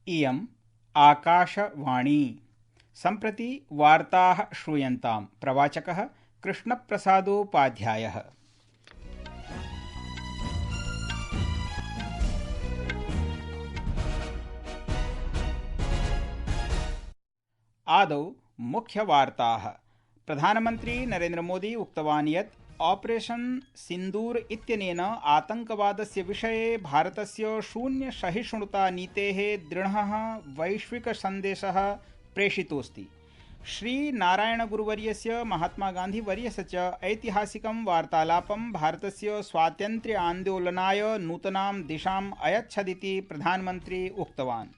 इयम् आकाशवाणी। सम्प्रति वार्ताः श्रूयन्ताम्। प्रवाचकः कृष्णप्रसादोपाध्यायः। आदौ मुख्यवार्ताः। प्रधानमन्त्री नरेन्द्र मोदी उक्तवान् यत् ऑपरेशन सिन्दूर इत्यनेन आतङ्कवादस्य विषये भारतस्य शून्यसहिष्णुतानीतेः दृढः वैश्विकसन्देशः प्रेषितोऽस्ति। श्रीनारायणगुरुवर्यस्य महात्मागान्धिवर्यस्य च ऐतिहासिकं वार्तालापं भारतस्य स्वातन्त्र्यान्दोलनाय नूतनां दिशाम् अयच्छदिति प्रधानमन्त्री उक्तवान्।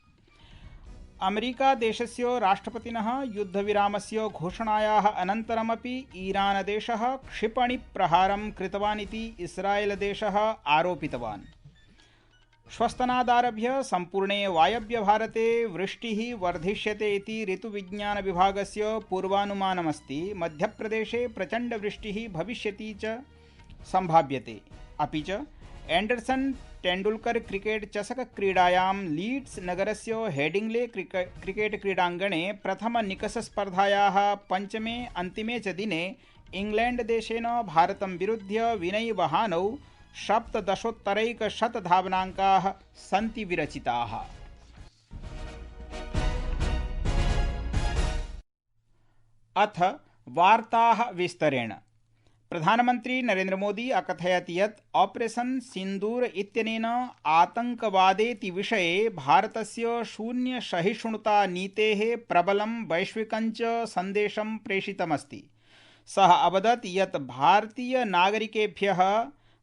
अमेरिकादेशस्य राष्ट्रपतिनः युद्धविरामस्य घोषणायाः अनन्तरमपि ईरानदेशः क्षिपणिप्रहारं कृतवान् इति इस्रायेलदेशः आरोपितवान्। श्वस्तनादारभ्य सम्पूर्णे वायव्यभारते वृष्टिः वर्धिष्यते इति ऋतुविज्ञानविभागस्य पूर्वानुमानमस्ति। मध्यप्रदेशे प्रचण्डवृष्टिः भविष्यति च सम्भाव्यते। अपि च एंडरसन तेंडुलकर क्रिकेट चषक क्रीडायां लीड्स नगरस्य हेडिंग्ले क्रिकेट क्रीडाङ्गणे प्रथमनिकषस्पर्धायाः पञ्चमे अन्तिमे च दिने इंग्लैण्डदेशेन भारतं विरुध्य विनयवहानौ 17 धावनाङ्काः सन्ति विरचिताः। अथ वार्ताः विस्तरेण। प्रधानमन्त्री नरेन्द्र मोदी अकथयत् यत् ऑपरेशन सिन्दूर इत्यनेन आतङ्कवादेति विषये भारतस्य शून्यसहिष्णुतानीतेः प्रबलं वैश्विकञ्च सन्देशं प्रेषितमस्ति। सः अवदत् यत् भारतीयनागरिकेभ्यः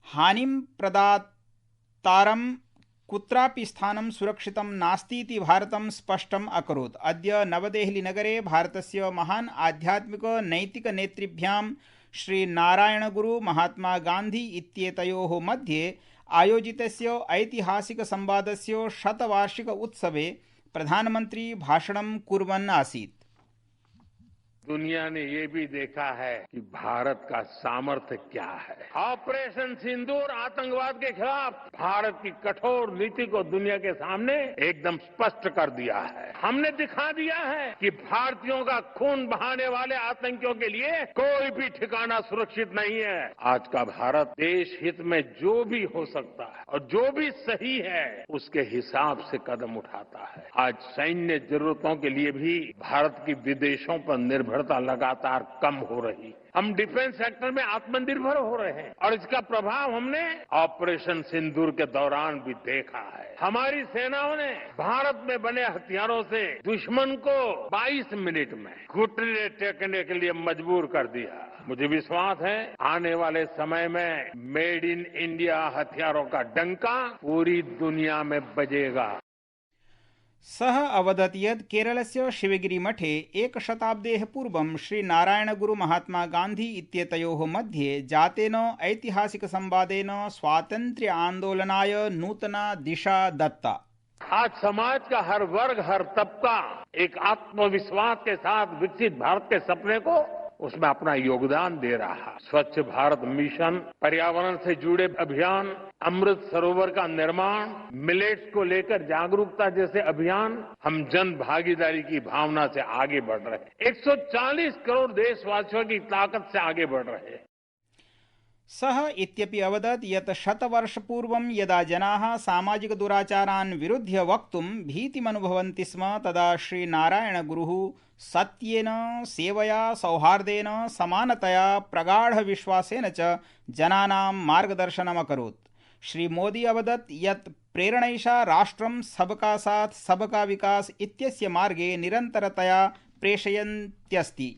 हानिं प्रदातारं कुत्रापि स्थानं सुरक्षितं नास्तीति भारतं स्पष्टम् अकरोत्। अद्य नवदेहलीनगरे भारतस्य महान् आध्यात्मिक नैतिक नेतृभ्यां श्री नारायणगुरु महात्मा गान्धी इत्येतयोः मध्ये आयोजितस्य ऐतिहासिक संवादस्य शतवार्षिक उत्सवे प्रधानमन्त्री भाषणं कुर्वन् आसीत्। दुनिया ने ये भी देखा है कि भारत का सामर्थ्य क्या है। ऑपरेशन सिंदूर आतंकवाद के खिलाफ भारत की कठोर नीति को दुनिया के सामने एकदम स्पष्ट कर दिया है। हमने दिखा दिया है कि भारतीयों का खून बहाने वाले आतंकियों के लिए कोई भी ठिकाना सुरक्षित नहीं है। आज का भारत देश हित में जो भी हो सकता है और जो भी सही है उसके हिसाब से कदम उठाता है। आज सैन्य जरूरतों के लिए भी भारत की विदेशों पर निर्भरता लगातार कम हो रही। हम डिफेंस सेक्टर में आत्मनिर्भर हो रहे हैं और इसका प्रभाव हमने ऑपरेशन सिंदूर के दौरान भी देखा है। हमारी सेनाओं ने भारत में बने हथियारों से दुश्मन को 22 मिनट में घुटने टेकने के लिए मजबूर कर दिया। मुझे विश्वास है आने वाले समय में मेड इन इंडिया हथियारों का डंका पूरी दुनिया में बजेगा। सः अवदत् यत् केरलस्य शिवगिरिमठे एकशताब्देः पूर्वं श्रीनारायणगुरु महात्मा गान्धी इत्येतयोः मध्ये जातेन ऐतिहासिकसंवादेन स्वातन्त्र्य आन्दोलनाय नूतना दिशा दत्ता। आज समाज का हर वर्ग हर तबका एक आत्मविश्वास के साथ विकसित भारत के सपने को उसमें अपना योगदान दे रहा है। स्वच्छ भारत मिशन, पर्यावरण से जुड़े अभियान, अमृत सरोवर का निर्माण, मिलेट्स को लेकर जागरूकता जैसे अभियान, हम जन भागीदारी की भावना से आगे बढ़ रहे हैं। 140 करोड़ देशवासियों की ताकत से आगे बढ़ रहे हैं। सः इत्यपि अवदत् यत् शतवर्षपूर्वं यदा जनाः सामाजिक दुराचारान् विरुध्य वक्तुं भीतिमनुभवन्ति स्म तदा श्रीनारायणगुरुः सत्येन, सेवया, सौहार्देन, समानतया, प्रगाढविश्वासेन च जनानां मार्गदर्शनम् अकरोत्। श्री मोदी अवदत् यत् प्रेरणैषा राष्ट्रं सबका साथ सबका विकास इत्यस्य मार्गे निरन्तरतया प्रेषयन्त्यस्ति।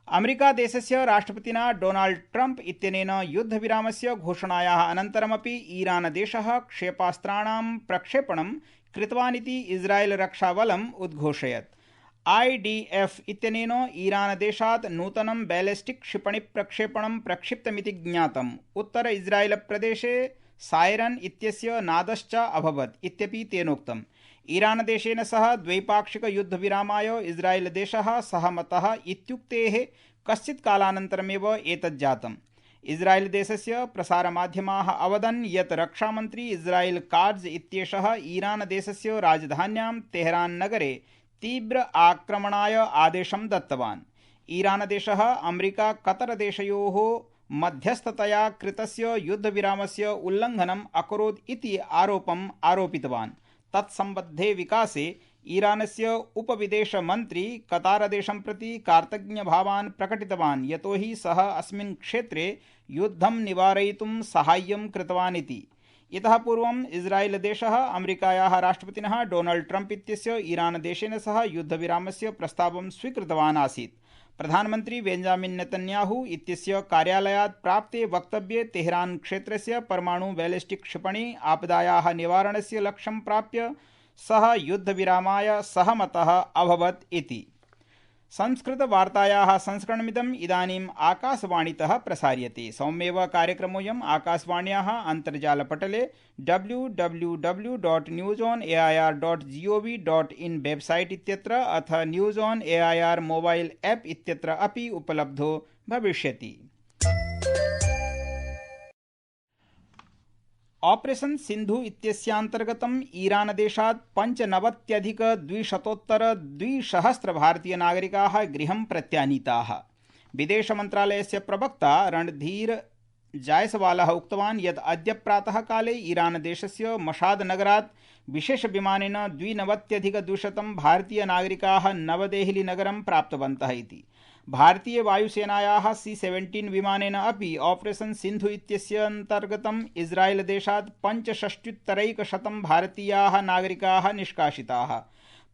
अमेरिकादेशस्य राष्ट्रपतिना डोनाल्ड ट्रम्प इत्यनेन युद्धविरामस्य घोषणायाः अनन्तरमपि ईरानदेशः क्षेपास्त्राणां प्रक्षेपणं कृतवान् इति इस्रायेल रक्षाबलम् उद्घोषयत्। IDF इत्यनेन ईरानदेशात् नूतनं बैलिस्टिक क्षिपणिप्रक्षेपणं प्रक्षिप्तमिति ज्ञातम्। उत्तर इस्रायेलप्रदेशे सायरन इत्यस्य नादश्च अभवत् इत्यपि तेनोक्तम्। ईरानदेशेन सह द्वैपाक्षिक युद्धविरामाय इस्रायेलदेशः सहमतः इत्युक्तेः कश्चित् कालानन्तरमेव एतत् जातम्। इस्राएल देशस्य प्रसारमाध्यमाः अवदन् यत् रक्षामन्त्री इस्राएल काट्ज़ इत्येषः ईरान देशस्य राजधान्यां तेहरान नगरे तीव्र आक्रमणाय आदेशं दत्तवान्। ईरान देशः अमेरिका कतर देशयोः मध्यस्थतया कृतस्य युद्धविरामस्य उल्लङ्घनम् अकरोत् इति आरोपम् आरोपितवान्। तत्सम्बद्धे विकासे ईरानस्य उपविदेशमन्त्री कतारदेशं प्रति कार्तज्ञभावान् प्रकटितवान्, यतोहि सः अस्मिन् क्षेत्रे युद्धं निवारयितुं साहाय्यं कृतवान् इति। इतः पूर्वम् इस्राएल देशः अमेरिकायाः राष्ट्रपतिनः डोनाल्ड ट्रम्प इत्यस्य ईरान देशेन सह युद्धविरामस्य प्रस्तावं स्वीकृतवान् आसीत्। प्रधानमन्त्री बेंजामिन नेतन्याहू इत्यस्य कार्यालयात् प्राप्ते वक्तव्ये तेहरान क्षेत्रस्य परमाणु बैलिस्टिक क्षिपणी आपदायाः निवारणस्य लक्ष्यं प्राप्य सः युद्धविरामाय सहमतः अभवत् इति। संस्कृतवार्तायाः संस्करणमिदम् इदानीम् आकाशवाणीतः प्रसार्यते। सौम्येव कार्यक्रमोऽयम् आकाशवाण्याः अन्तर्जालपटले www.newsonair.gov.in वेबसाइट इत्यत्र अथ news on AIR mobile app इत्यत्र अपि उपलब्धो भविष्यति। ऑपरेशन सिन्धु इत्यस्यान्तर्गतम् ईरान देशात् 95,200 भारतीयनागरिकाः गृहं प्रत्यानीताः। विदेशमन्त्रालयस्य प्रवक्ता रणधीर जायसवालः उक्तवान् यत् अद्य प्रातः काले ईरान देशस्य मशाद नगरात् विशेषविमानेन 92,200 भारतीयनागरिकाः नवदेहलीनगरं प्राप्तवन्तः इति। भारतीय वायुसेनायाः C-17 विमानेन अपि ऑपरेशन सिन्धु इत्यस्य अन्तर्गतम् इस्राएल देशात् 65,100 भारतीयाः नागरिकाः निष्कासिताः।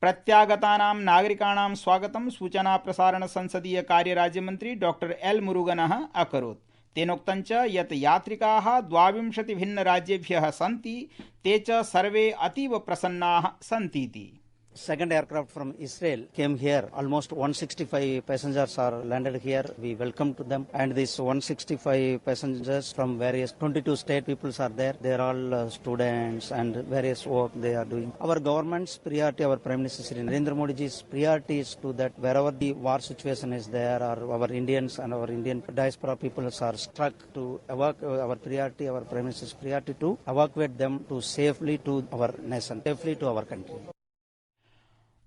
प्रत्यागतानां नागरिकाणां स्वागतं सूचना प्रसारण संसदीय कार्य राज्यमन्त्री डॉक्टर एल मुरुगनः अकरोत्। तेनोक्तं च यत् यात्रिकाः 22 भिन्नराज्येभ्यः सन्ति, ते च सर्वे अतीव प्रसन्नाः सन्तीति। Second aircraft from Israel came here. Almost 165 passengers are landed here. We welcome to them. And these 165 passengers from various 22 state peoples are there. They are all students and various work they are doing. Our government's priority, our Prime Minister Shri Narendra Modi ji's priority is to that wherever the war situation is there, or our Indians and our Indian diaspora peoples are struck, to evacuate, our priority, our Prime Minister's priority to evacuate them to safely to our nation, safely to our country.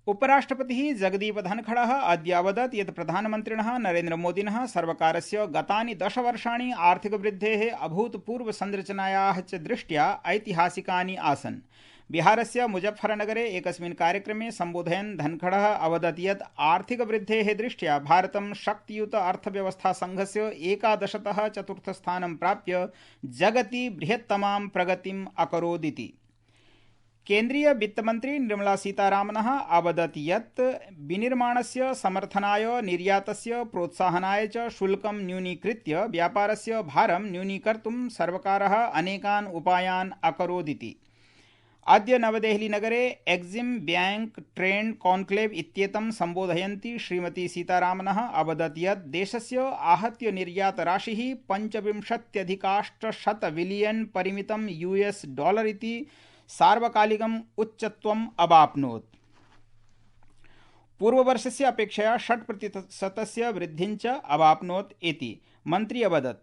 उपराष्ट्रपतिः Jagdeep धनखडः अद्य अवदत् यत् प्रधानमन्त्रिणः नरेन्द्रमोदिनः सर्वकारस्य गतानि 10 वर्षाणि आर्थिकवृद्धेः अभूतपूर्वसंरचनायाः च दृष्ट्या ऐतिहासिकानि आसन्। बिहारस्य मुजफ्फरनगरे एकस्मिन् कार्यक्रमे सम्बोधयन् धनखडः अवदत् यत् आर्थिकवृद्धेः दृष्ट्या भारतं शक्तियुत अर्थव्यवस्थासङ्घस्य 11तः चतुर्थस्थानं प्राप्य जगति बृहत्तमां प्रगतिम् अकरोदिति। केन्द्रीय वित्तमन्त्री निर्मला सीतारामनः अवदत् यत् विनिर्माणस्य समर्थनाय, निर्यातस्य प्रोत्साहनाय च शुल्कं न्यूनीकृत्य व्यापारस्य भारं न्यूनीकर्तुं सर्वकारः अनेकान् उपायान् अकरोदिति। अद्य नवदेहलीनगरे एक्सिम् बैंक ट्रेड कॉन्क्लेव इत्येतं सम्बोधयन्ती श्रीमती सीतारामनः अवदत् यत् देशस्य आहत्य निर्यातराशिः 25,800 बिलियन् परिमितं $US इति सार्वकालिकम् उच्चत्वम् अवाप्नोत्। पूर्ववर्षस्य अपेक्षया 6% वृद्धिं च अवाप्नोत् इति मन्त्री अवदत्।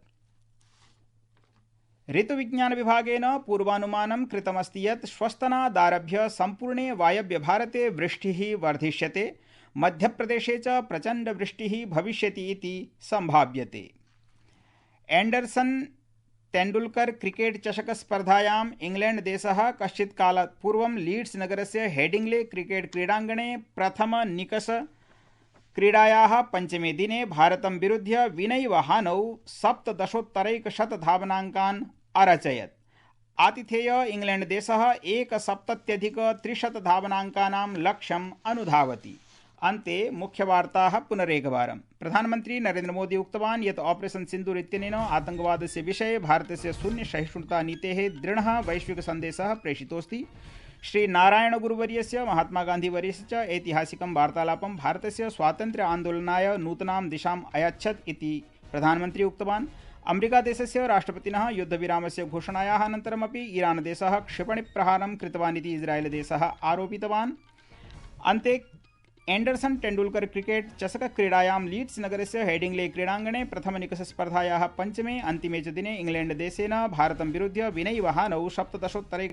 ऋतुविज्ञानविभागेन पूर्वानुमानं कृतमस्ति यत् श्वस्तनादारभ्य सम्पूर्णे वायव्य भारते वृष्टिः वर्धिष्यते, मध्यप्रदेशे च प्रचण्डवृष्टिः भविष्यति इति सम्भाव्यते। एण्डरसन तेण्डुल्कर क्रिकेट चषक स्पर्धायाम् इंग्लैंड देशः कश्चित् कालात् पूर्वं लीड्स नगरस्य हेडिंग्ले क्रिकेट क्रीडाङ्गणे प्रथम निकष क्रीडायाः पञ्चमे दिने भारतं विरुध्य विनैव हानौ 17 धावनाङ्कान् अरचयत्। आतिथेय इंग्लैंड देशः 71 धावनाङ्कानां लक्ष्यम् अनुधावति। अन्ते मुख्यवार्ताः पुनरेकवारं। प्रधानमन्त्री नरेन्द्र मोदी उक्तवान् यत् ऑपरेशन सिन्दूर इत्यनेन आतङ्कवादस्य विषये भारतस्य शून्य सहिष्णुता नीतेः दृढः वैश्विक सन्देशः प्रेषितोऽस्ति। श्री नारायण गुरुवर्यस्य महात्मा गान्धीवर्यस्य च ऐतिहासिकं वार्तालापं भारतस्य स्वातन्त्र्य आन्दोलनाय नूतनां दिशाम् अयच्छत् इति प्रधानमन्त्री उक्तवान्। अमेरिकादेशस्य राष्ट्रपतिनः युद्धविरामस्य घोषणायाः अनन्तरमपि ईरानदेशः क्षिपणिप्रहारं कृतवान् इति इस्राएलदेशः आरोपितवान्। अन्ते एंडरसन तेंडुलकर क्रिकेट चषक क्रीडायां लीड्स नगरस्य हेडिंग्ले क्रीडाङ्गणे प्रथमनिकषस्पर्धायाः पञ्चमे अन्तिमे च दिने इंग्लैंड देशेन भारतं विरुध्य विनयिवहानौ 17